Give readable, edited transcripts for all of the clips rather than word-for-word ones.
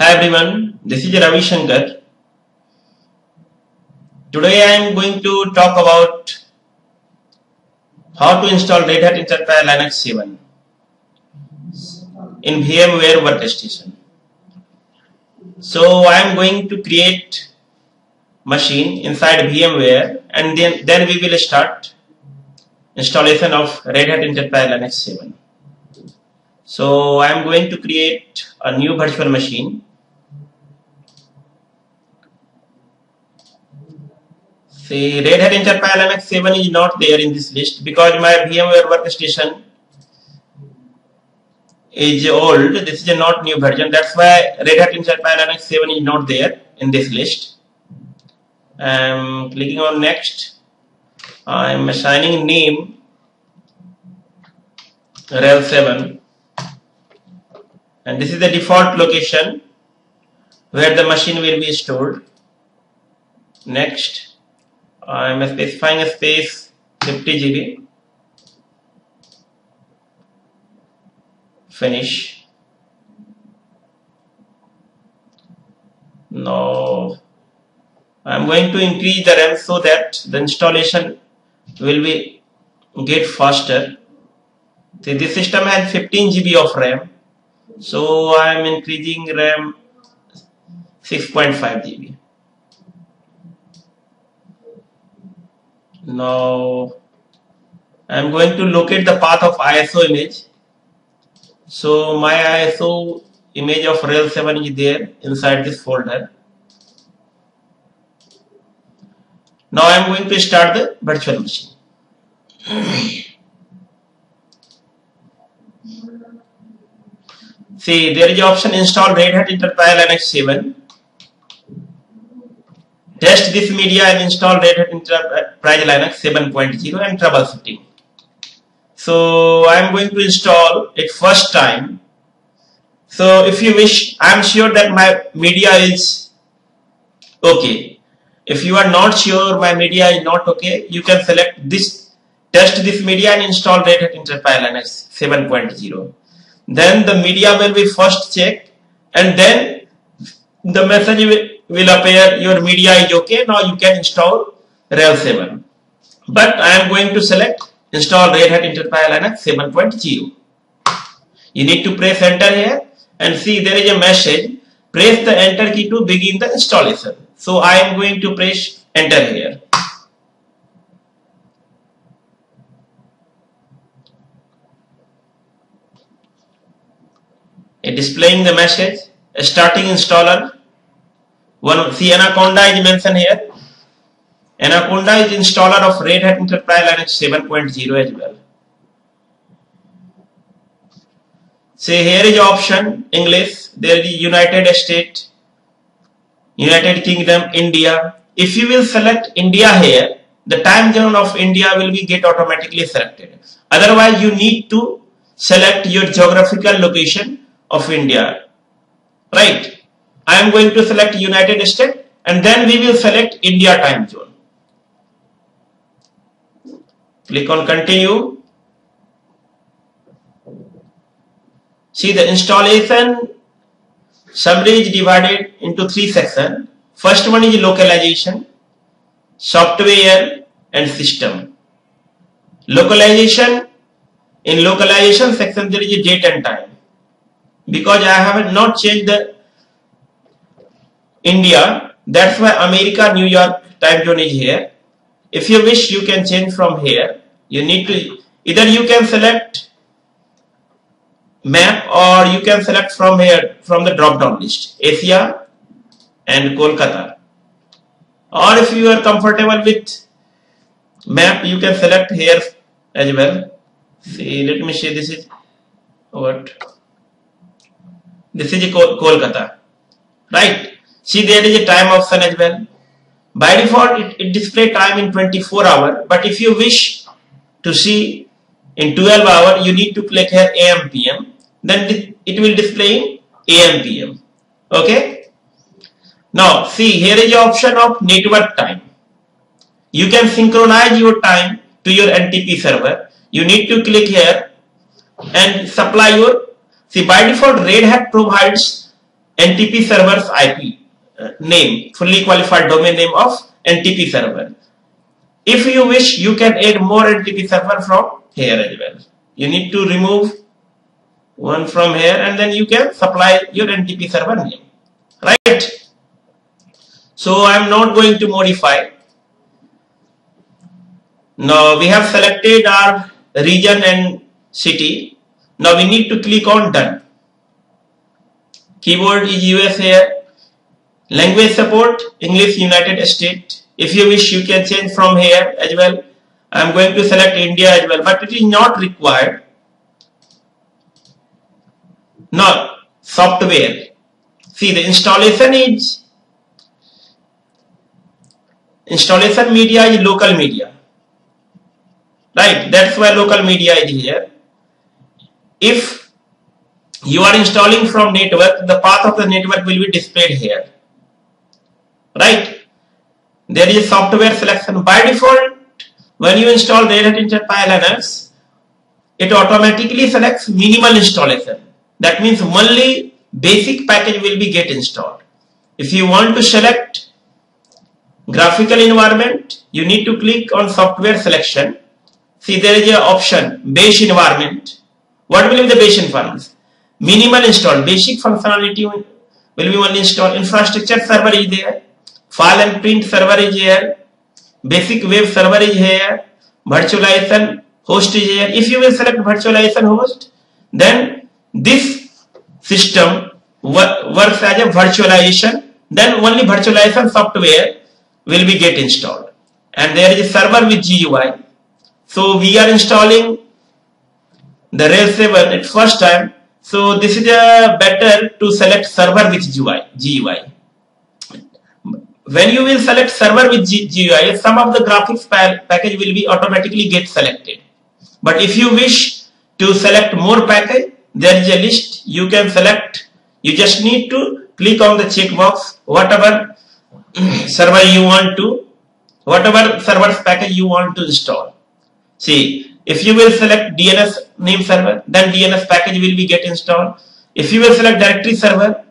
Hi everyone, this is Ravi Shankar. Today I am going to talk about how to install Red Hat Enterprise Linux 7 in VMware Workstation. So I am going to create machine inside VMware and then we will start installation of Red Hat Enterprise Linux 7. So I am going to create a new virtual machine. See, Red Hat Enterprise Linux 7 is not there in this list because my VMware Workstation is old. This is a not new version. That's why Red Hat Enterprise Linux 7 is not there in this list. I'm clicking on next. I'm assigning name RHEL 7, and this is the default location where the machine will be stored. Next. I'm specifying a space 50 GB. Finish. Now I'm going to increase the RAM so that the installation will be get faster. See, this system has 15 GB of RAM, so I'm increasing RAM 6.5 GB. Now I am going to locate the path of ISO image. So my ISO image of RHEL 7 is there inside this folder. Now I am going to start the virtual machine. See, there is an option install Red Hat Enterprise Linux 7. Test this media and install Red Hat Enterprise Linux 7.0 and troubleshooting. So I am going to install it first time. So if you wish, I am sure that my media is okay. If you are not sure my media is not okay, you can select this, test this media and install Red Hat Enterprise Linux 7.0. Then the media will be first checked and then the message will appear your media is okay. Now you can install RHEL 7. But I am going to select install Red Hat Enterprise Linux 7.0. You need to press enter here and see there is a message. Press the enter key to begin the installation. So I am going to press enter here. It displaying the message starting installer. See, Anaconda is mentioned here. Anaconda is installer of Red Hat Enterprise Linux 7.0 as well. See, here is option English. There is United States, United Kingdom, India. If you will select India here, the time zone of India will be get automatically selected. Otherwise, you need to select your geographical location of India. Right? I am going to select United States and then we will select India time zone. Click on continue. See, the installation summary is divided into three sections. First one is localization, software and system. Localization, in localization section there is a date and time. Because I have not changed the India, that's why America, New York time zone is here. If you wish, you can change from here. You need to, either you can select map or you can select from here, from the drop down list, Asia and Kolkata. Or if you are comfortable with map, you can select here as well. See, let me see, this is what? This is Kolkata, right? See, there is a time option as well. By default, it displays time in 24 hours. But if you wish to see in 12 hours, you need to click here AM PM. Then it will display in AM PM. Okay. Now, see, here is the option of network time. You can synchronize your time to your NTP server. You need to click here and supply your. See, by default, Red Hat provides NTP server's IP name, fully qualified domain name of NTP server. If you wish, you can add more NTP server from here as well. You need to remove one from here and then you can supply your NTP server name, right? So I am not going to modify. Now we have selected our region and city. Now we need to click on done. Keyboard is US here. Language support, English United States. If you wish, you can change from here as well. I am going to select India as well, but it is not required. Now, software. See, the installation media is local media. Right, that's why local media is here. If you are installing from network, the path of the network will be displayed here. Right, there is a software selection. By default, when you install Red Hat Enterprise Linux, it automatically selects minimal installation. That means only basic package will be get installed. If you want to select graphical environment, you need to click on software selection. See, there is an option base environment. What will be the base environment? Minimal install, basic functionality will be only installed. Infrastructure server is there. File and print server is here. Basic web server is here. Virtualization host is here. If you will select virtualization host, then this system works as a virtualization. Then only virtualization software will be get installed. And there is a server with GUI. So we are installing the RHEL 7 at first time. So this is better to select server with GUI. When you will select server with GUI, some of the graphics package will be automatically get selected. But if you wish to select more package, there is a list you can select. You just need to click on the checkbox, whatever server you want to, whatever server's package you want to install. See, if you will select DNS name server, then DNS package will be get installed. If you will select directory server,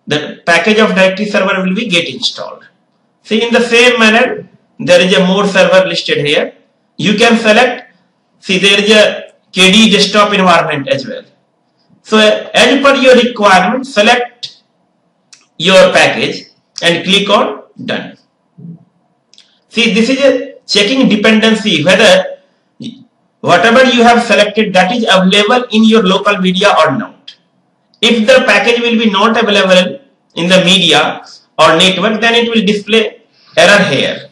the package of directory server will be get installed. See, in the same manner, there is a more server listed here. You can select, see, there is a KDE desktop environment as well. So as per your requirement, select your package and click on done. See, this is a checking dependency whether whatever you have selected that is available in your local media or not. If the package will be not available in the media or network, then it will display error here.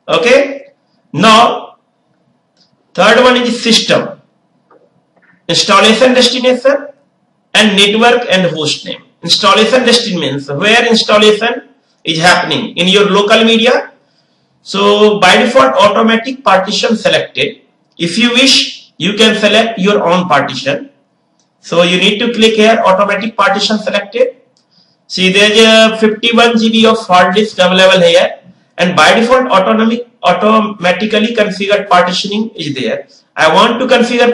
Okay. Now, third one is system. Installation destination and network and host name. Installation destination means where installation is happening in your local media. So by default, automatic partition selected. If you wish, you can select your own partition. So you need to click here, automatic partition selected. See, there is a 51 GB of hard disk available here, and by default, automatically configured partitioning is there. I want to configure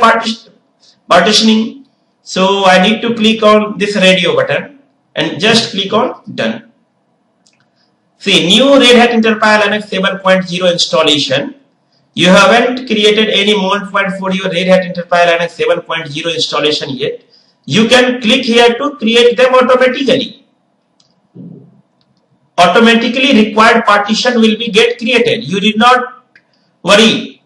partitioning, so I need to click on this radio button and just click on done. See, new Red Hat Enterprise Linux 7.0 installation. You haven't created any mount point for your Red Hat Enterprise Linux 7.0 installation yet. You can click here to create them automatically. Automatically required partition will be get created. You did not worry.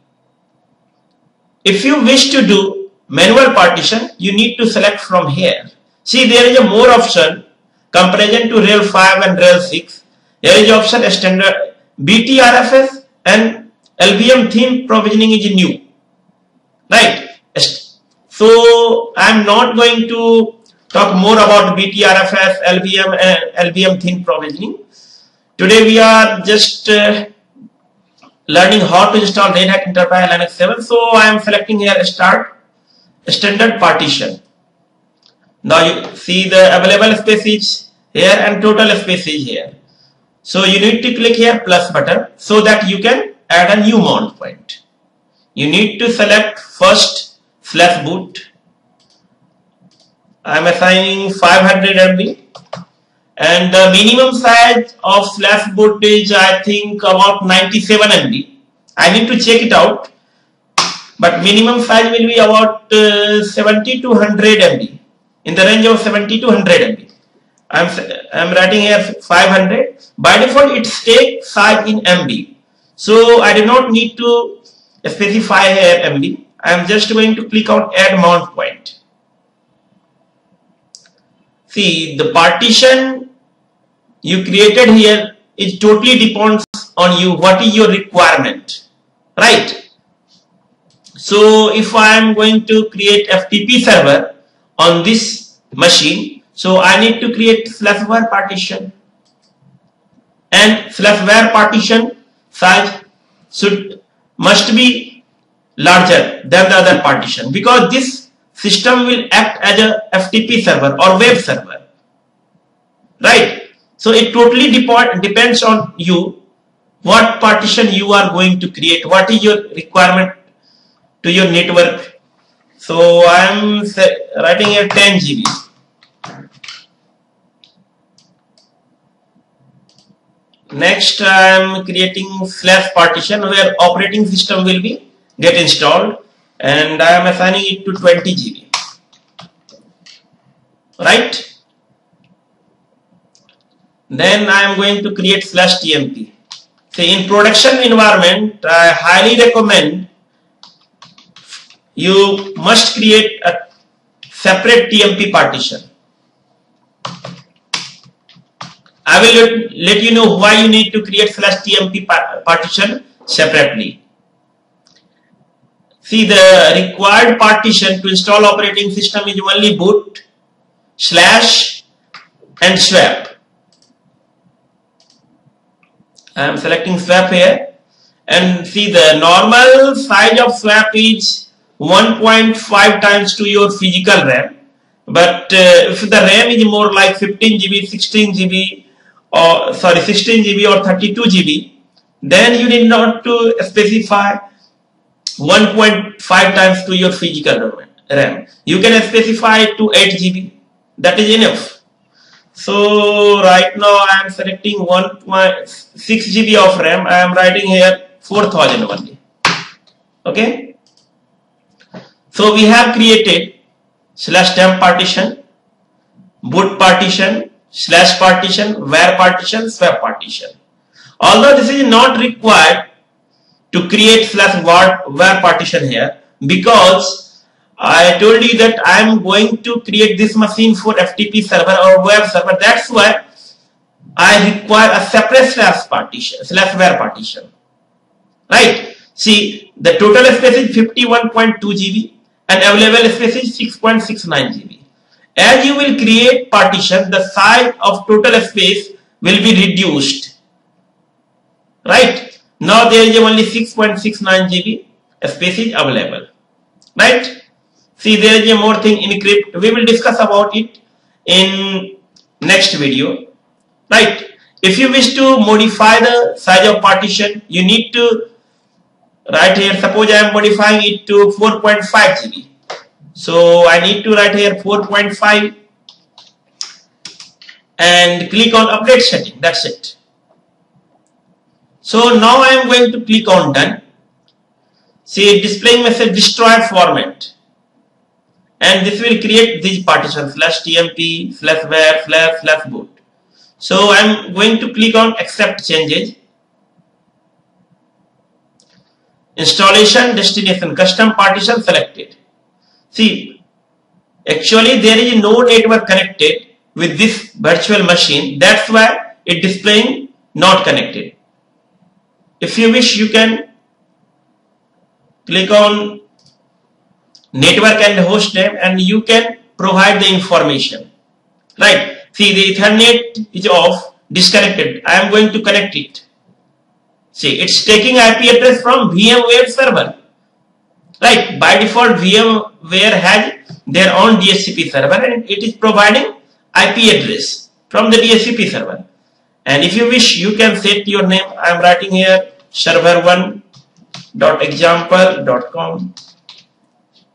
If you wish to do manual partition, you need to select from here. See, there is a more option comparison to RHEL 5 and RHEL 6. Here is option standard BTRFS and LVM theme provisioning is new, right? So I am not going to talk more about BTRFS, LVM and LVM theme provisioning. Today we are just learning how to install Red Hat Enterprise Linux 7. So I am selecting here start standard partition. Now you see the available space is here and total space is here. So you need to click here plus button so that you can add a new mount point. You need to select first /boot. I am assigning 500 MB and the minimum size of slash boot is I think about 97 MB. I need to check it out, but minimum size will be about 70 to 100 MB, in the range of 70 to 100 MB. I'm writing here 500. By default it takes size in MB, so I do not need to specify here MB. I am just going to click on add mount point. See, the partition you created here is totally depends on you, what is your requirement, right? So if I am going to create FTP server on this machine, so I need to create /var partition, and /var partition size must be larger than the other partition, because this system will act as a FTP server or web server, right? So it totally depends on you, what partition you are going to create, what is your requirement to your network. So I am writing here 10 GB. Next I am creating /partition where operating system will be get installed, and I am assigning it to 20 GB, right? Then I am going to create /tmp. See, in production environment, I highly recommend you must create a separate TMP partition. I will let you know why you need to create /tmp partition separately. See, the required partition to install operating system is only boot, / and swap. I am selecting swap here, and see, the normal size of swap is 1.5 times to your physical RAM. But if the RAM is more like 15 GB, 16 GB, or 16 GB or 32 GB, then you need not to specify 1.5 times to your physical RAM. You can specify to 8 GB. That is enough. So right now I am selecting 1.6 GB of RAM. I am writing here 4000 only. Okay. So we have created /temp partition, boot partition, /partition, var partition, swap partition. Although this is not required to create /var partition here, because I told you that I am going to create this machine for FTP server or web server. That's why I require a separate /var partition. Right? See, the total space is 51.2 GB and available space is 6.69 GB. As you will create partition, the size of total space will be reduced. Right? Now there is only 6.69 GB space is available. Right? See, there is a more thing encrypt. We will discuss about it in next video. Right? If you wish to modify the size of partition, you need to write here. Suppose I am modifying it to 4.5 GB. So I need to write here 4.5 and click on update setting. That's it. So now I am going to click on done. See, displaying message destroy format, and this will create these partitions /tmp, /var, /boot. So I am going to click on accept changes. Installation destination custom partition selected. See, actually there is no network connected with this virtual machine. That's why it displaying not connected. If you wish, you can click on network and host name and you can provide the information. Right? See, the Ethernet is off, disconnected. I am going to connect it. See, it's taking IP address from VMware server. Right? By default, VMware has their own DHCP server and it is providing IP address from the DHCP server. And if you wish, you can set your name. I am writing here server1.example.com.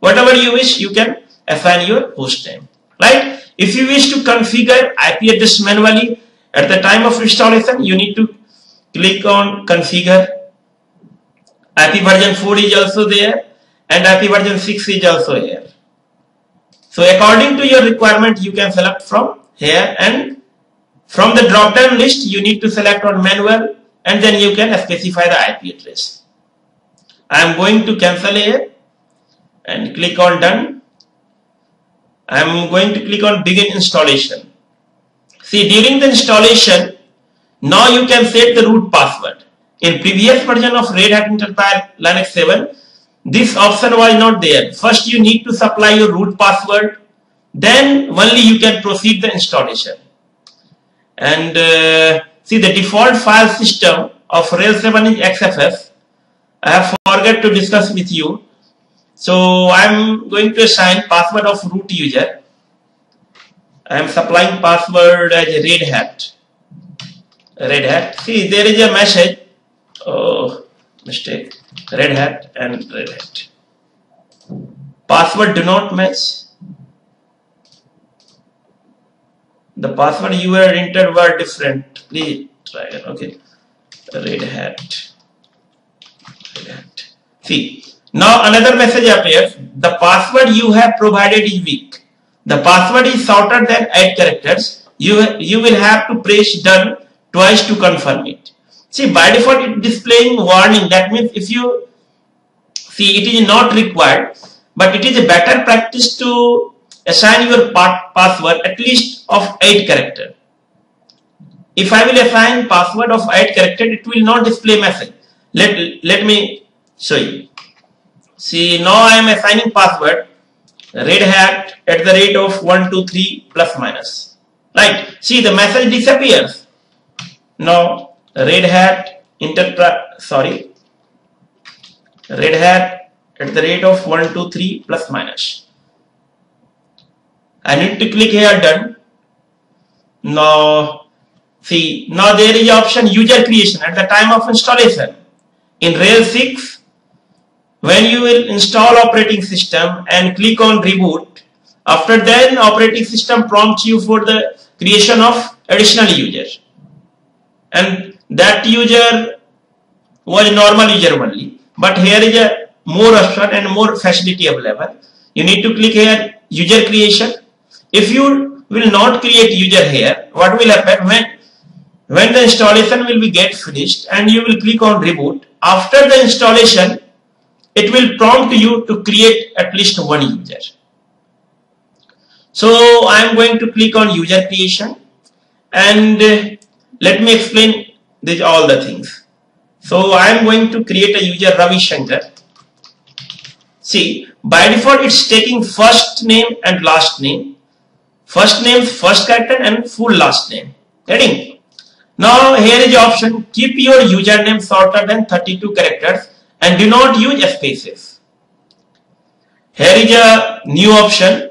Whatever you wish, you can assign your host name. Right? If you wish to configure IP address manually at the time of installation, you need to click on configure. IP version 4 is also there and IP version 6 is also here. So according to your requirement, you can select from here, and from the drop down list you need to select on manual, and then you can specify the IP address. I am going to cancel here and click on done. I am going to click on begin installation. See, during the installation, now you can set the root password. In previous version of Red Hat Enterprise Linux 7, this option was not there. First you need to supply your root password, then only you can proceed the installation. And see, the default file system of RHEL 7 is XFS. I have forgot to discuss with you. So I am going to assign password of root user. I am supplying password as Red Hat. Red Hat. See, there is a message. Oh, mistake. Red Hat and Red Hat. Password do not match. The password you were entered were different. Please try it. Okay. Red Hat. Red Hat. See, now another message appears. The password you have provided is weak. The password is shorter than 8 characters. You will have to press done twice to confirm it. See, by default it is displaying warning. That means if you see, it is not required, but it is a better practice to assign your password at least of 8 characters. If I will assign password of 8 characters, it will not display message. Let me show you. See, now I am assigning password Red Hat at the rate of 123 plus minus. Right? See, the message disappears. Now Red Hat Red Hat at the rate of 123 plus minus. I need to click here done. Now see, now there is option user creation at the time of installation. In RHEL 6, when you will install operating system and click on reboot, after then operating system prompts you for the creation of additional user, and that user was normal user only, but here is a more option and more facility available. You need to click here user creation. If you will not create user here, what will happen when the installation will be get finished and you will click on reboot, after the installation it will prompt you to create at least one user. So I am going to click on user creation, and let me explain this all the things. So I am going to create a user Ravi Shankar. See, by default it's taking first name and last name. First name, first character, and full last name. Heading. Now here is the option, keep your username shorter than 32 characters and do not use spaces. Here is a new option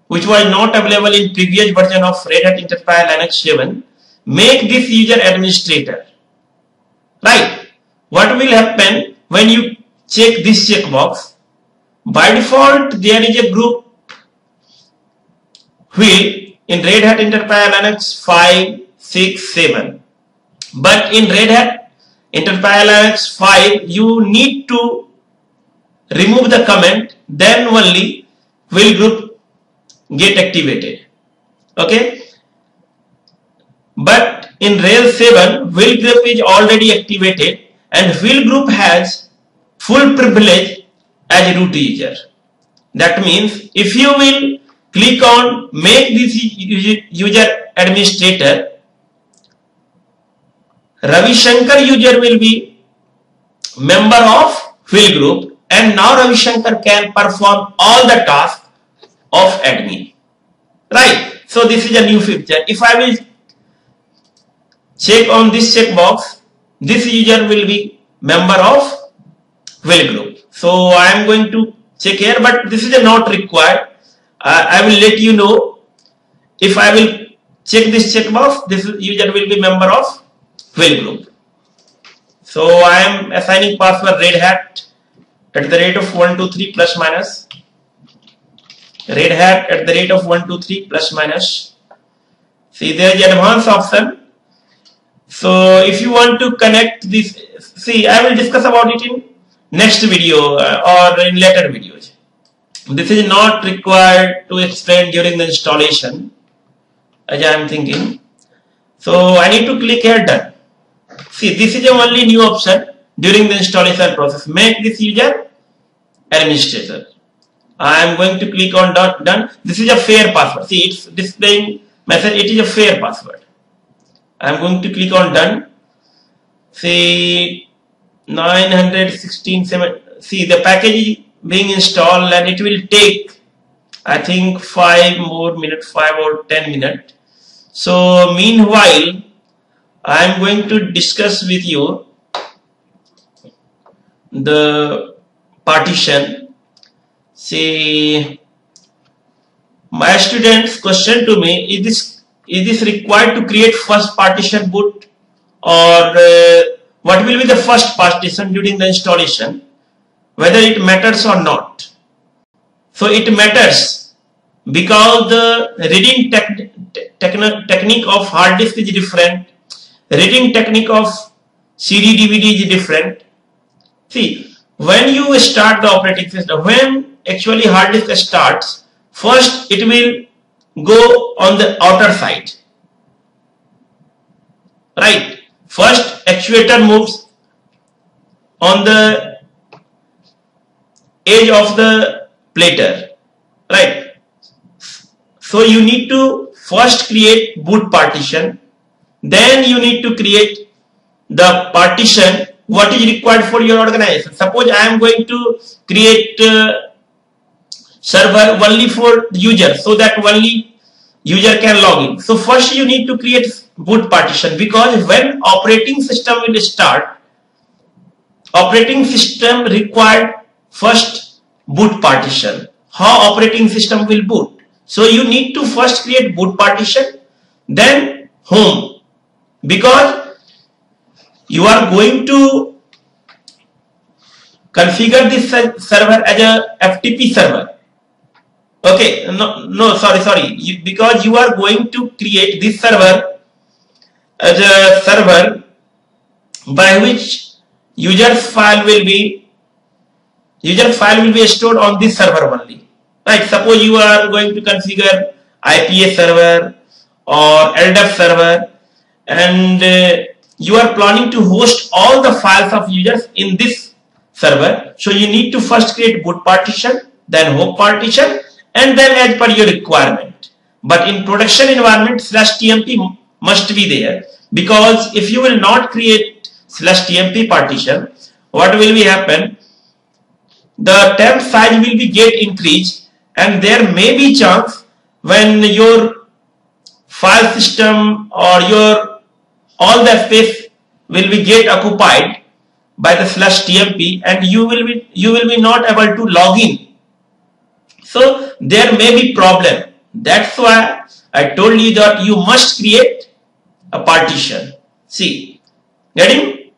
which was not available in previous version of Red Hat Enterprise Linux 7. Make this user administrator. Right. What will happen when you check this checkbox? By default there is a group wheel in Red Hat Enterprise Linux 5, 6, 7. But in Red Hat Enterprise Linux 5, you need to remove the comment, then only wheel group get activated. Okay. But in RHEL 7, wheel group is already activated and wheel group has full privilege as root user. That means if you will click on make this user administrator, Ravi Shankar user will be member of wheel group, and now Ravi Shankar can perform all the tasks of admin. Right. So this is a new feature. If I will check on this checkbox, this user will be member of wheel group. So I am going to check here, but this is not required. I will let you know. If I will check this checkbox, this user will be member of wheel group. So I am assigning password Red Hat at the rate of 123 plus minus. Red Hat at the rate of 123 plus minus. See, there is advanced option. So if you want to connect this, see, I will discuss about it in next video or in later videos. This is not required to explain during the installation, as I am thinking. So I need to click here done. See, this is the only new option during the installation process. Make this user administrator. I am going to click on done. This is a fair password. See, it's displaying message. It is a fair password. I am going to click on done. See, 916. See, the package is being installed and it will take, I think, 5 more minutes, 5 or 10 minutes. So meanwhile, I am going to discuss with you the partition. See, my students question to me, is this required to create first partition boot, or what will be the first partition during the installation, whether it matters or not. So it matters because the reading technique of hard disk is different, reading technique of CD DVD is different. See, when you start the operating system, when actually hard disk starts, first it will go on the outer side, right? First actuator moves on the edge of the platter, right? So you need to first create boot partition, then you need to create the partition what is required for your organization. Suppose I am going to create server only for user, so that only user can log in. So first you need to create boot partition, because when operating system will start, operating system required first boot partition. How operating system will boot? So you need to first create boot partition, then home, because you are going to configure this server as a FTP server. Okay, sorry, because you are going to create this server as a server by which user's file will be stored on this server only, right? Suppose you are going to configure IPS server or LDAP server, and you are planning to host all the files of users in this server. So you need to first create boot partition, then home partition, and then as per your requirement. But in production environment, /tmp must be there, because if you will not create /tmp partition, what will be happen? The temp size will be get increased, and there may be chance when your file system or your all the space will be get occupied by the /tmp, and you will be not able to log in. So there may be problem. That's why I told you that you must create a partition. See, getting?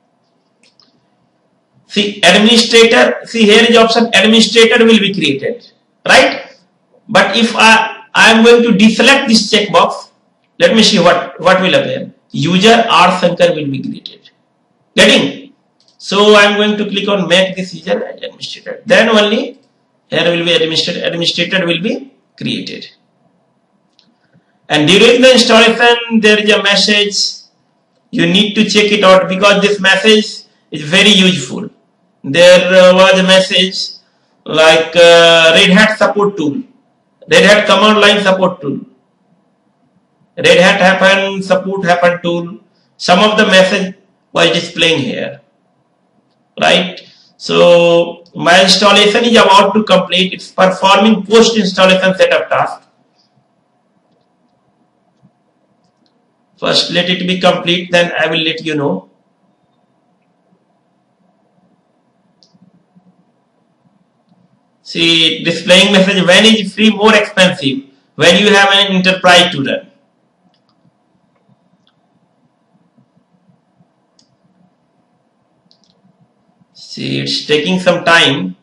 See, administrator. See, here is the option administrator will be created, right? But if I am going to deselect this checkbox, let me see what will appear. User R Shankar will be created. Getting? So I am going to click on make this user as administrator. Then only here will be administrator will be created. And during the installation, there is a message. You need to check it out, because this message is very useful. There was a message like Red Hat support tool, Red Hat command line support tool, Red Hat happen support happen tool. Some of the message was displaying here, right? So my installation is about to complete. It's performing post installation setup task. First let it be complete, then I will let you know. See, displaying message, when is free more expensive? When you have an enterprise to run. See, it's taking some time.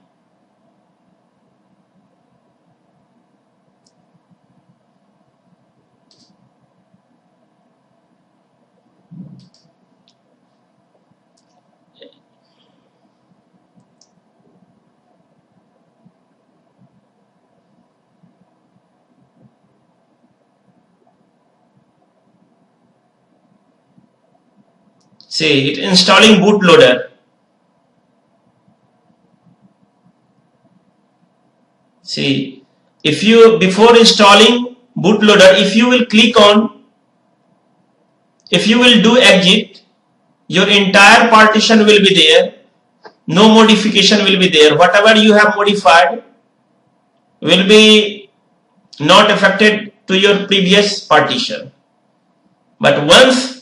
See, it installing bootloader. See, if you, before installing bootloader, if you will click on, if you will do exit, your entire partition will be there. No modification will be there. Whatever you have modified will be not affected to your previous partition. But once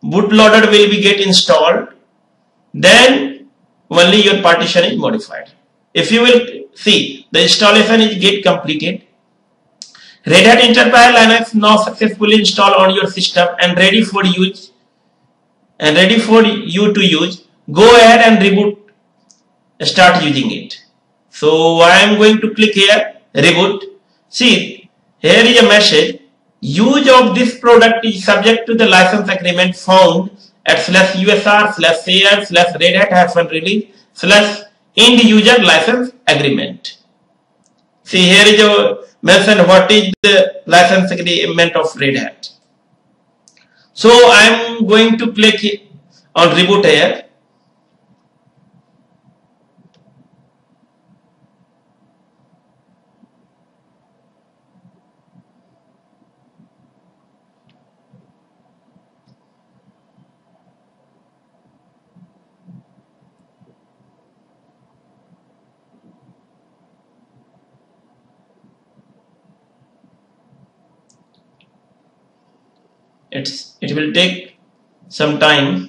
bootloader will be get installed, then only your partition is modified. If you will see, the installation is get completed. Red Hat Enterprise Linux now successfully installed on your system and ready for use and ready for you to use. Go ahead and reboot, start using it. So I am going to click here, reboot. See, here is a message. Use of this product is subject to the license agreement found at /usr/share/redhat-release/end user license agreement. See, here is a mention what is the license agreement of Red Hat. So I am going to click on reboot here. It will take some time.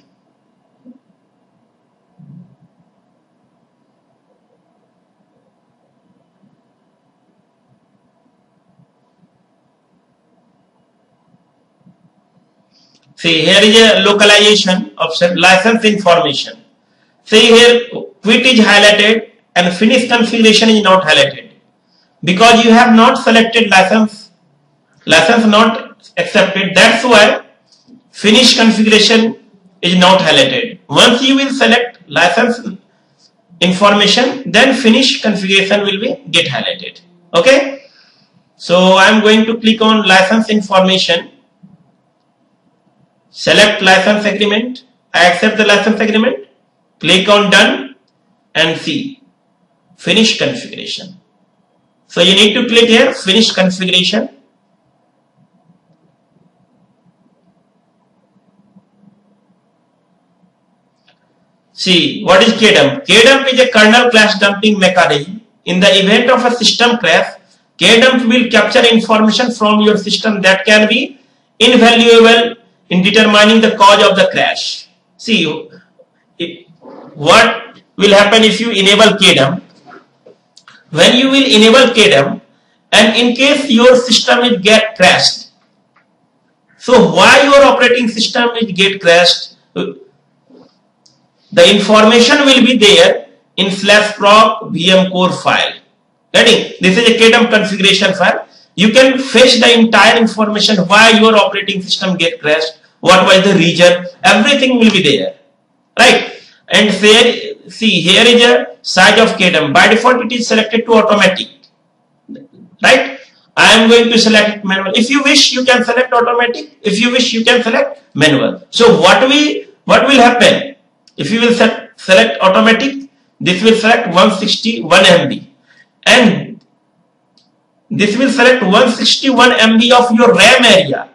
See, here is a localization option, license information. See here, quit is highlighted and finish configuration is not highlighted because you have not selected license not accepted. That's why finish configuration is not highlighted. Once you will select license information, then finish configuration will be get highlighted. Okay, so I am going to click on license information, select license agreement. I accept the license agreement, click on done and see finish configuration. So you need to click here finish configuration. See, what is kdump? Kdump is a kernel crash dumping mechanism. In the event of a system crash, kdump will capture information from your system that can be invaluable in determining the cause of the crash. See, what will happen if you enable kdump? When you will enable kdump, and in case your system will get crashed, so why your operating system will get crashed? The information will be there in /proc vmcore file. Ready? This is a kdump configuration file. You can fetch the entire information why your operating system get crashed, what was the reason, everything will be there. Right? And there, see, here is a size of kdump. By default, it is selected to automatic. Right? I am going to select manual. If you wish, you can select automatic. If you wish, you can select manual. So what will happen? If you will select automatic, this will select 161 MB and this will select 161 MB of your RAM area,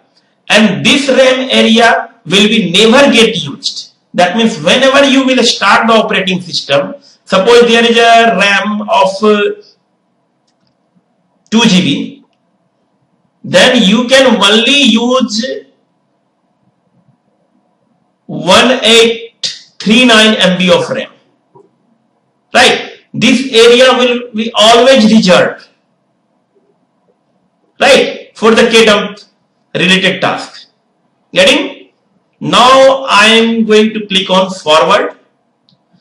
and this RAM area will be never get used. That means whenever you will start the operating system, suppose there is a RAM of 2 GB, then you can only use 1839 MB of RAM. Right? This area will be always reserved. Right? For the kdump related task. Getting? Now I am going to click on forward.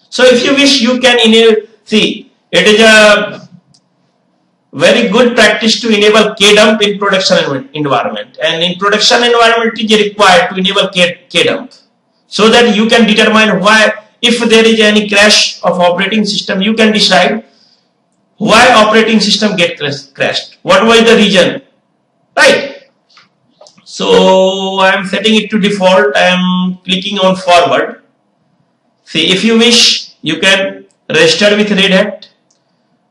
So if you wish, you can enable. See, it is a very good practice to enable kdump in production environment, and in production environment it is required to enable kdump, so that you can determine why, if there is any crash of operating system, you can decide why operating system get crashed, what was the reason, right? So I am setting it to default. I am clicking on forward. See, if you wish, you can register with Red Hat.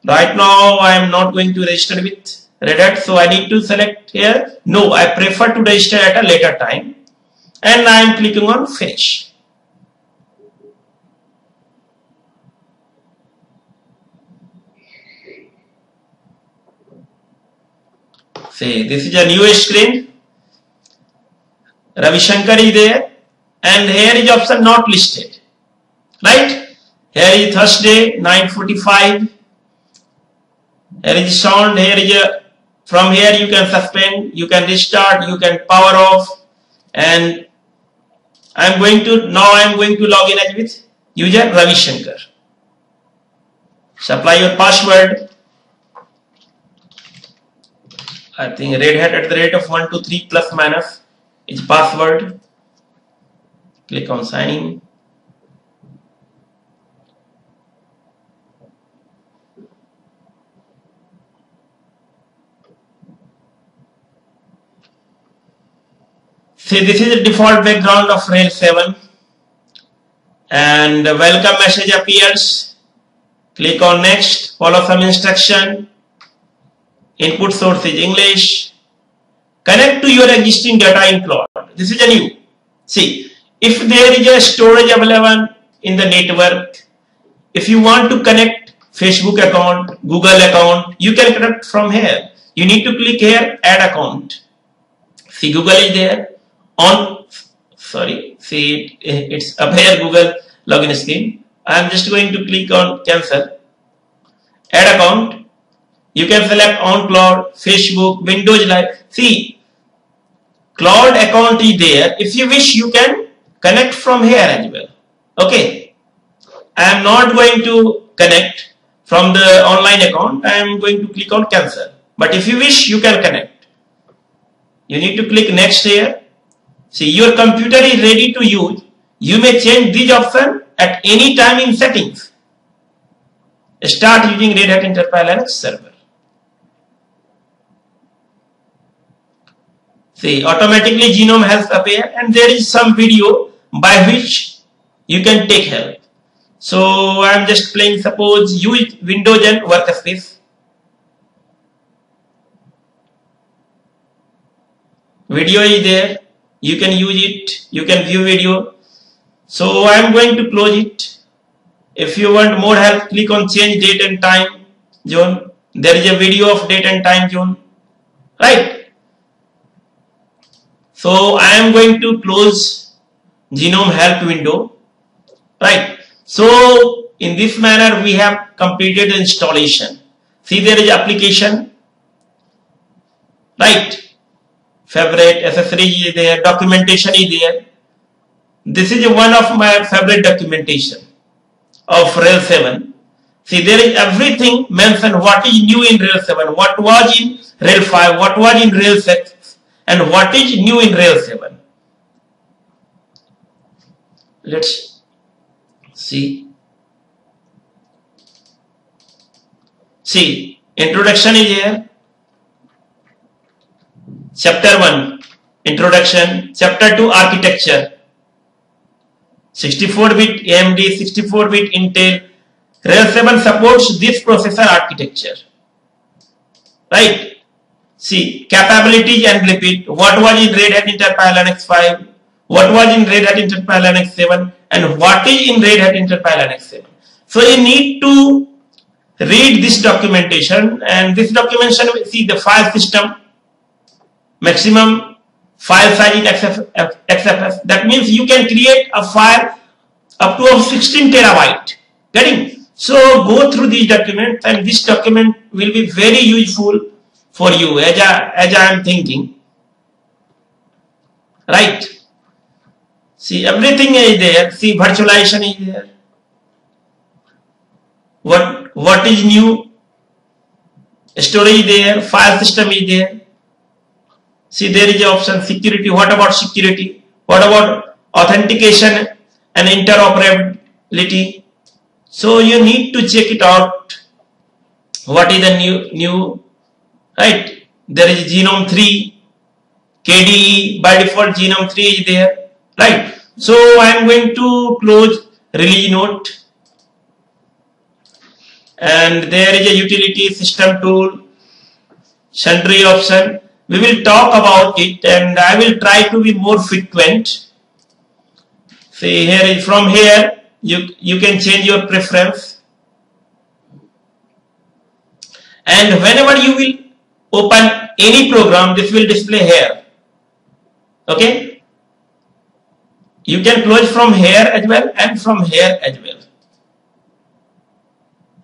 Right now I am not going to register with Red Hat, so I need to select here. No, I prefer to register at a later time, and I am clicking on finish. See, this is a new screen. Ravi Shankar is there, and here is option not listed. Right? Here is Thursday 9:45. Here is sound. Here is from here you can suspend, you can restart, you can power off, and I am going to log in as with user Ravi Shankar. Supply your password. I think Red Hat @123 plus minus is password. Click on sign in. See, this is the default background of Rail 7, and the welcome message appears. Click on next, follow some instruction. Input source is English. Connect to your existing data in cloud. This is a new. See, if there is a storage available in the network, if you want to connect Facebook account, Google account, you can connect from here. You need to click here, add account. See, Google is there. See, it's up here, Google login screen. I am just going to click on cancel. Add account. You can select on cloud, Facebook, Windows Live. See, cloud account is there. If you wish, you can connect from here as well. Okay. I am not going to connect from the online account. I am going to click on cancel. But if you wish, you can connect. You need to click next here. See, your computer is ready to use. You may change this option at any time in settings. Start using Red Hat Enterprise Linux server. See, automatically Genome has appeared, and there is some video by which you can take help. So I am just playing, suppose use Windows and workspace. Video is there. You can use it, you can view video. So I am going to close it. If you want more help, click on change date and time zone. There is a video of date and time zone. Right? So I am going to close Genome help window. Right? So in this manner we have completed the installation. See, there is application. Right? Favorite, accessories is there, documentation is there. This is one of my favorite documentation of Rail 7. See, there is everything mentioned, what is new in Rail 7, what was in Rail 5, what was in Rail 6, and what is new in Rail 7. Let's see. See, introduction is here. Chapter 1, Introduction. Chapter 2, Architecture. 64-bit AMD, 64-bit Intel. Rail 7 supports this processor architecture. Right? See, capabilities and repeat. What was in Red Hat Enterprise Linux 5? What was in Red Hat Enterprise Linux 7? And what is in Red Hat Enterprise Linux 7? So you need to read this documentation, and this documentation, see the file system. Maximum file size in XFS. That means you can create a file up to 16 terabyte. Getting? So go through these documents, and this document will be very useful for you as I am thinking. Right? See, everything is there. See, virtualization is there. What is new? Storage is there. File system is there. See, there is an option security. What about security? What about authentication and interoperability? So you need to check it out. What is the new? Right? There is Genome 3. KDE, by default Genome 3 is there, right? So I am going to close release note, and there is a utility system tool, sundry option. We will talk about it, and I will try to be more frequent. See here, from here you can change your preference, and whenever you will open any program, this will display here. Okay, you can close from here as well and from here as well.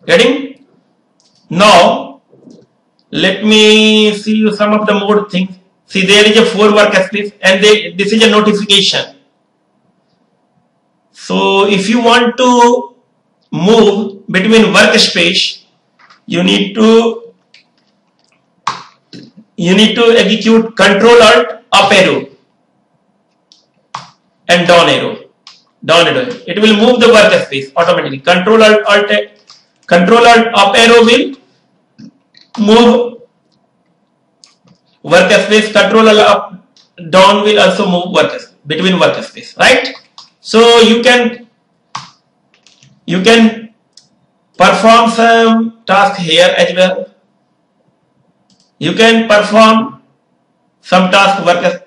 Getting? Now let me see you some of the more things. See, there is a 4 workspace, and this is a notification. So if you want to move between workspace, you need to execute Control Alt up arrow and down arrow. It will move the workspace automatically. Control Alt up arrow will move workspace. Control Alt up down will also move workspace between workspace, right? So you can perform some task here as well. You can perform some task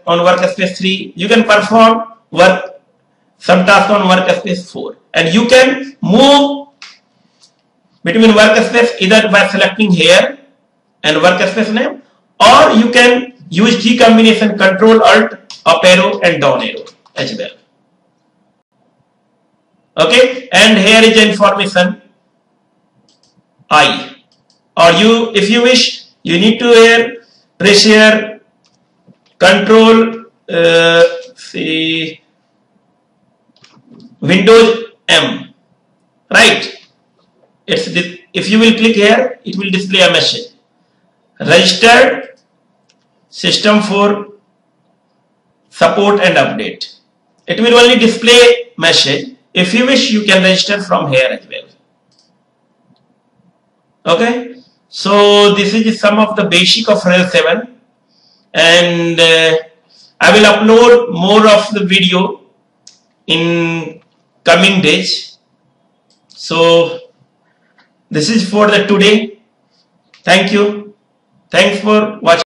on workspace 3. You can perform some task on workspace 4, and you can move between workspace either by selecting here and workspace name, or you can use key combination Control Alt up arrow and down arrow as well. Okay, and here is information I, or if you wish, you need to here press here Control Windows M, right? If you will click here, it will display a message: registered system for support and update. It will only display message. If you wish, you can register from here as well. Okay, so this is some of the basic of RHEL 7, and I will upload more of the video in coming days. So this is for the today. Thank you. Thanks for watching.